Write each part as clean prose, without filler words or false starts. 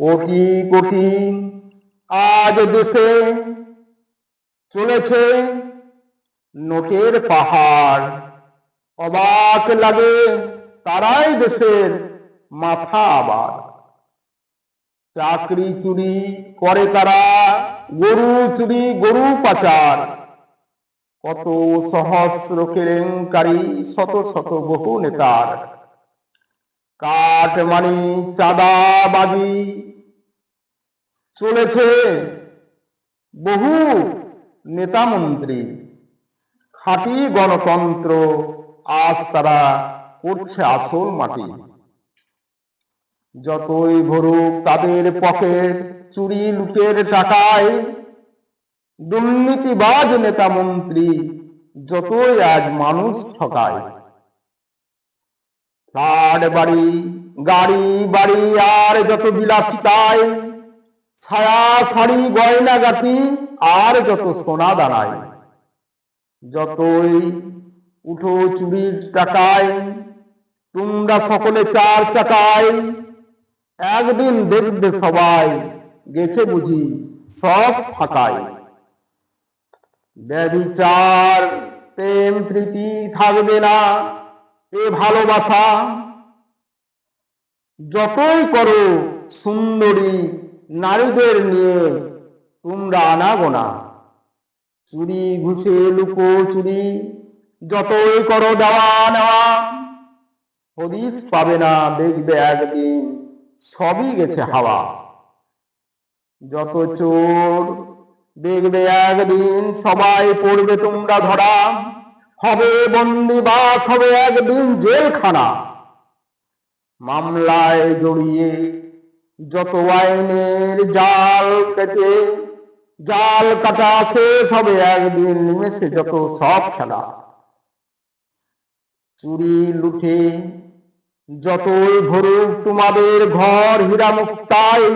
কোটি কোটি আজ দেশে চলেছে নোটের পাহাড়। অবাক লাগে তারাই দেশের মাথা আবার। চাকরি চুরি করে তারা, গরু চুরি গরু পাচার। কত সহস্র কেলেঙ্কারি, শত শত বহু নেতার। কাট মানি চাঁদাবাজি চলেছে বহু নেতা মন্ত্রী। খাঁটি গণতন্ত্র আজ তারা করছে আসল মাটি। যতই ভরুক তাদের পকেট চুরি লুটের টাকায়, দুর্নীতিবাজ নেতা মন্ত্রী যতই আজ মানুষ ঠকায়। ফ্ল্যাট বাড়ি গাড়ি বাড়ি আর যত বিলাসিতায়, ছায়া শাড়ি গয়না গাটি আর যত সোনা দানায়। যতই উঠো চুরির টাকায়, তোমরা সকলে চার চাকায়। একদিন দেখবে সবাই গেছে বুঝি সব ফাঁকায়। ব্যভিচার প্রেম প্রীতি থাকবে না, এ ভালোবাসা। যতই করো সুন্দরী নারীদের নিয়ে তোমরা আনাগোনা। চুরি ঘুষে লুকো চুরি যতই করো দেওয়া নেওয়া, হদিস পাবে না দেখবে একদিন সবই গেছে হাওয়া। যত চোর দেখবে একদিন সবাই পড়বে তোমরা ধরা। হবে বন্দিবাস, হবে একদিন জেলখানা। মামলায় জড়িয়ে যত আইনের জাল কেটে, জাল কাটা শেষ হবে একদিন নিমেষে যত সব খেলা। চুরি লুটে যতই ভরুক তোমাদের ঘর হীরা মুক্তায়,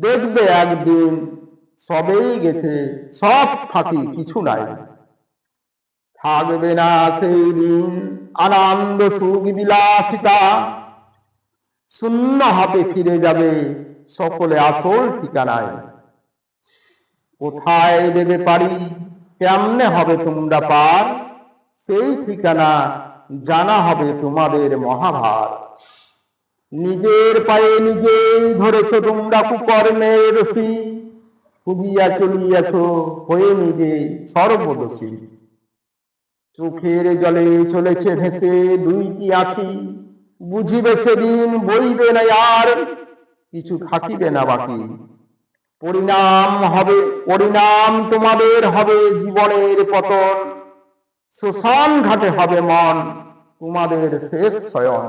দেখবে একদিন সবেই গেছে সব ফাঁকি কিছু নাই। থাকবে না সেই দিন আনন্দ সুখ বিলাসিতা, শূন্য হাতে ফিরে যাবে সকলে আসল ঠিকানায়। কোথায় দেবে পারি, কেমনে হবে তোমরা পার, সেই ঠিকানা জানা হবে তোমাদের মহাভার। নিজের পায়ে নিজেই ধরেছ তোমরা কুকর্মের রশি, খুঁজিয়া চলিয়াছ হয়ে নিজেই সর্বদোষী। চোখের জলে চলেছে ভেসে দুইটি আঁখি, বুঝিবে সেদিন বইবে না আর কিছু থাকিবে না বাকি। পরিণাম তোমাদের হবে জীবনের পতন, শ্মশান ঘাটে হবে মন তোমাদের শেষ শয়ন।